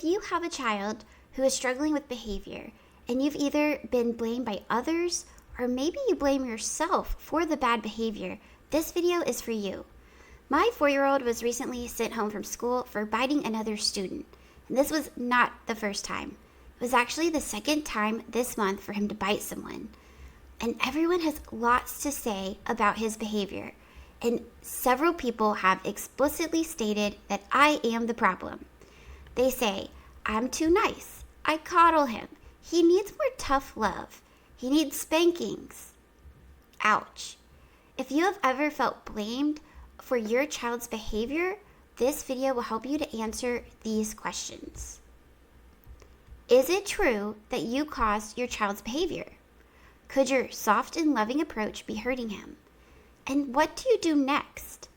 If you have a child who is struggling with behavior and you've either been blamed by others or maybe you blame yourself for the bad behavior, this video is for you. My 4-year-old was recently sent home from school for biting another student, and this was not the first time. It was actually the second time this month for him to bite someone. And everyone has lots to say about his behavior, and several people have explicitly stated that I am the problem. They say, I'm too nice. I coddle him. He needs more tough love. He needs spankings. Ouch. If you have ever felt blamed for your child's behavior, this video will help you to answer these questions. Is it true that you caused your child's behavior? Could your soft and loving approach be hurting him? And what do you do next?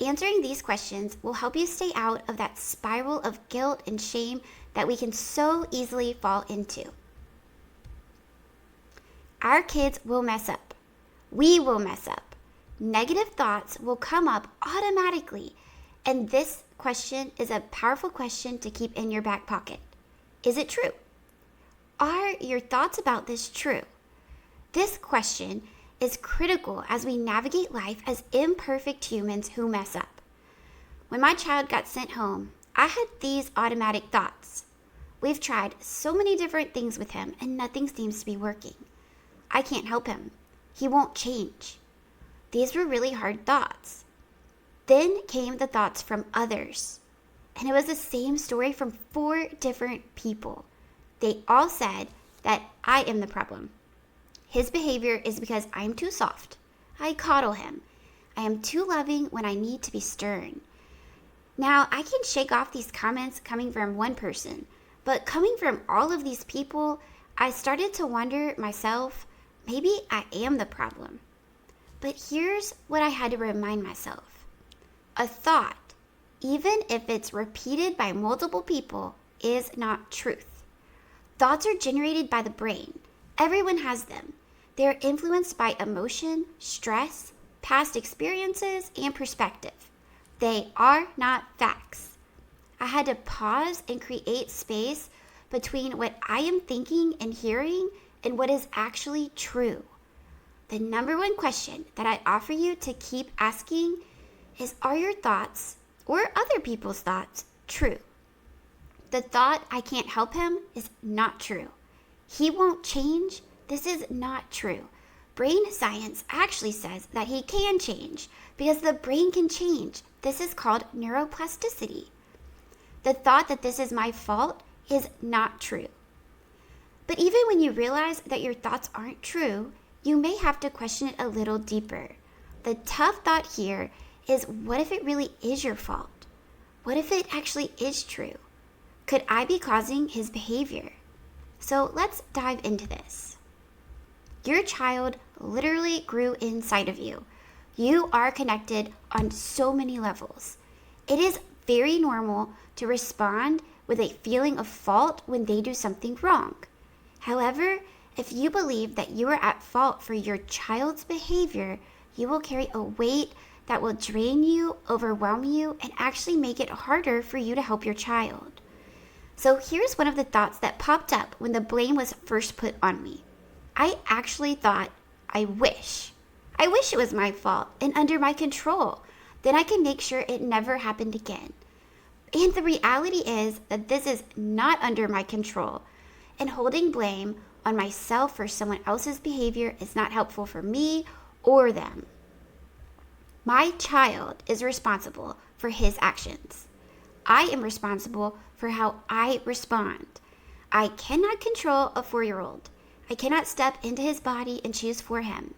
Answering these questions will help you stay out of that spiral of guilt and shame that we can so easily fall into. Our kids will mess up. We will mess up. Negative thoughts will come up automatically. And this question is a powerful question to keep in your back pocket. Is it true? Are your thoughts about this true? This question is critical as we navigate life as imperfect humans who mess up. When my child got sent home, I had these automatic thoughts. We've tried so many different things with him and nothing seems to be working. I can't help him. He won't change. These were really hard thoughts. Then came the thoughts from others. And it was the same story from 4 different people. They all said that I am the problem. His behavior is because I'm too soft. I coddle him. I am too loving when I need to be stern. Now, I can shake off these comments coming from one person, but coming from all of these people, I started to wonder myself, maybe I am the problem. But here's what I had to remind myself. A thought, even if it's repeated by multiple people, is not truth. Thoughts are generated by the brain. Everyone has them. They are influenced by emotion, stress, past experiences, and perspective. They are not facts. I had to pause and create space between what I am thinking and hearing and what is actually true. The number one question that I offer you to keep asking is, are your thoughts or other people's thoughts true? The thought, I can't help him, is not true. He won't change. This is not true. Brain science actually says that he can change because the brain can change. This is called neuroplasticity. The thought that this is my fault is not true. But even when you realize that your thoughts aren't true, you may have to question it a little deeper. The tough thought here is, what if it really is your fault? What if it actually is true? Could I be causing his behavior? So let's dive into this. Your child literally grew inside of you. You are connected on so many levels. It is very normal to respond with a feeling of fault when they do something wrong. However, if you believe that you are at fault for your child's behavior, you will carry a weight that will drain you, overwhelm you, and actually make it harder for you to help your child. So here's one of the thoughts that popped up when the blame was first put on me. I actually thought, I wish it was my fault and under my control. Then I can make sure it never happened again. And the reality is that this is not under my control. And holding blame on myself for someone else's behavior is not helpful for me or them. My child is responsible for his actions. I am responsible for how I respond. I cannot control a 4-year-old. I cannot step into his body and choose for him.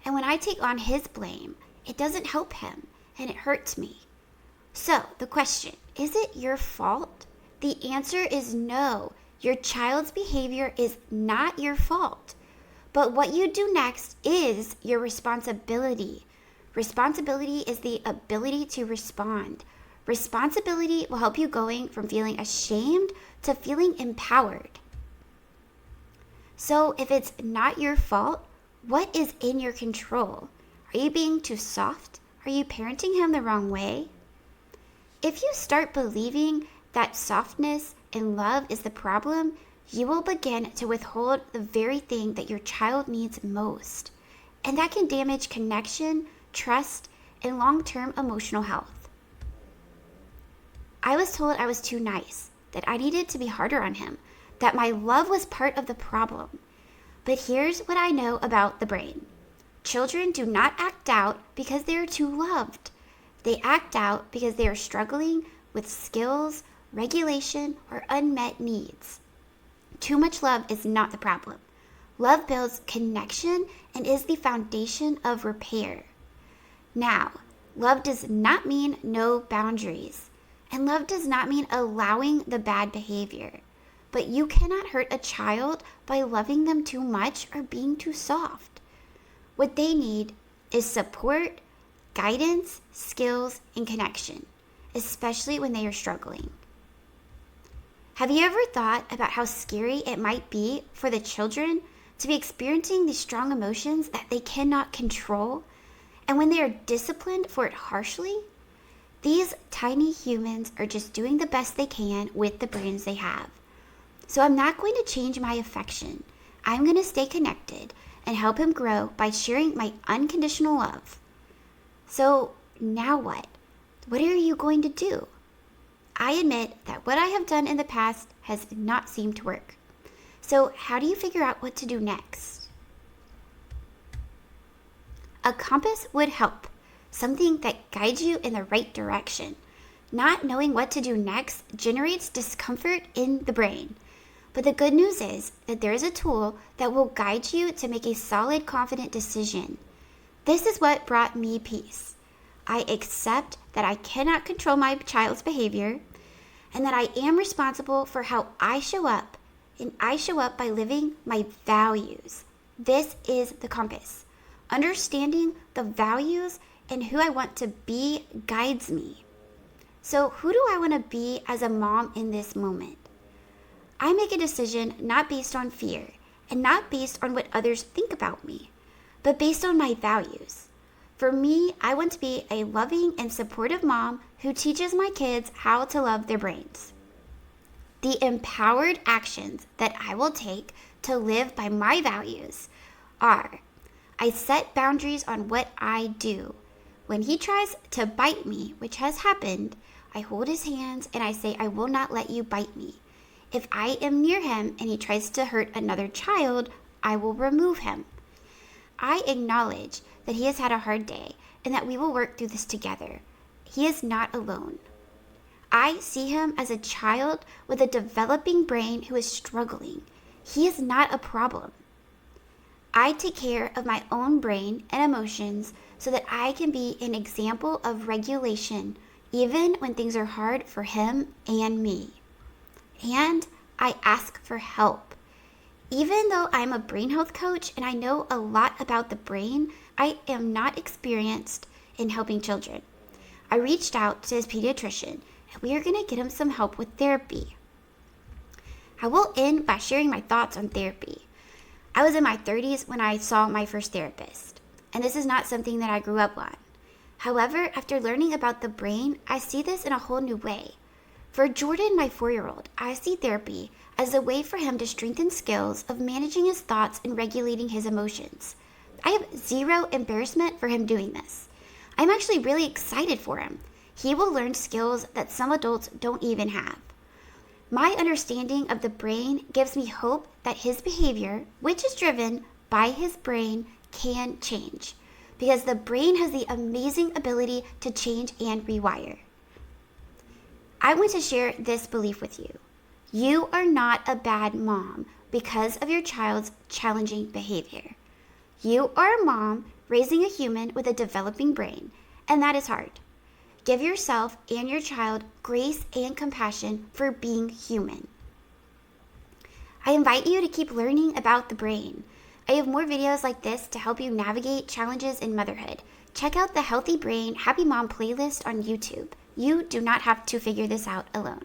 And when I take on his blame, it doesn't help him and it hurts me. So the question, is it your fault? The answer is no. Your child's behavior is not your fault. But what you do next is your responsibility. Responsibility is the ability to respond. Responsibility will help you going from feeling ashamed to feeling empowered. So if it's not your fault, what is in your control? Are you being too soft? Are you parenting him the wrong way? If you start believing that softness and love is the problem, you will begin to withhold the very thing that your child needs most. And that can damage connection, trust, and long-term emotional health. I was told I was too nice, that I needed to be harder on him, that my love was part of the problem. But here's what I know about the brain. Children do not act out because they are too loved. They act out because they are struggling with skills, regulation, or unmet needs. Too much love is not the problem. Love builds connection and is the foundation of repair. Now, love does not mean no boundaries, and love does not mean allowing the bad behavior. But you cannot hurt a child by loving them too much or being too soft. What they need is support, guidance, skills, and connection, especially when they are struggling. Have you ever thought about how scary it might be for the children to be experiencing these strong emotions that they cannot control? And when they are disciplined for it harshly, these tiny humans are just doing the best they can with the brains they have. So I'm not going to change my affection. I'm going to stay connected and help him grow by sharing my unconditional love. So now what? What are you going to do? I admit that what I have done in the past has not seemed to work. So how do you figure out what to do next? A compass would help, something that guides you in the right direction. Not knowing what to do next generates discomfort in the brain. But the good news is that there is a tool that will guide you to make a solid, confident decision. This is what brought me peace. I accept that I cannot control my child's behavior and that I am responsible for how I show up, and I show up by living my values. This is the compass. Understanding the values and who I want to be guides me. So who do I want to be as a mom in this moment? I make a decision not based on fear and not based on what others think about me, but based on my values. For me, I want to be a loving and supportive mom who teaches my kids how to love their brains. The empowered actions that I will take to live by my values are: I set boundaries on what I do. When he tries to bite me, which has happened, I hold his hands and I say, I will not let you bite me. If I am near him and he tries to hurt another child, I will remove him. I acknowledge that he has had a hard day and that we will work through this together. He is not alone. I see him as a child with a developing brain who is struggling. He is not a problem. I take care of my own brain and emotions so that I can be an example of regulation, even when things are hard for him and me. And I ask for help. Even though I'm a brain health coach and I know a lot about the brain, I am not experienced in helping children. I reached out to his pediatrician and we are going to get him some help with therapy. I will end by sharing my thoughts on therapy. I was in my 30s when I saw my first therapist, and this is not something that I grew up on. However, after learning about the brain, I see this in a whole new way. For Jordan, my 4-year-old, I see therapy as a way for him to strengthen skills of managing his thoughts and regulating his emotions. I have zero embarrassment for him doing this. I'm actually really excited for him. He will learn skills that some adults don't even have. My understanding of the brain gives me hope that his behavior, which is driven by his brain, can change, because the brain has the amazing ability to change and rewire. I want to share this belief with you. You are not a bad mom because of your child's challenging behavior. You are a mom raising a human with a developing brain, and that is hard. Give yourself and your child grace and compassion for being human. I invite you to keep learning about the brain. I have more videos like this to help you navigate challenges in motherhood. Check out the Healthy Brain Happy Mom playlist on YouTube. You do not have to figure this out alone.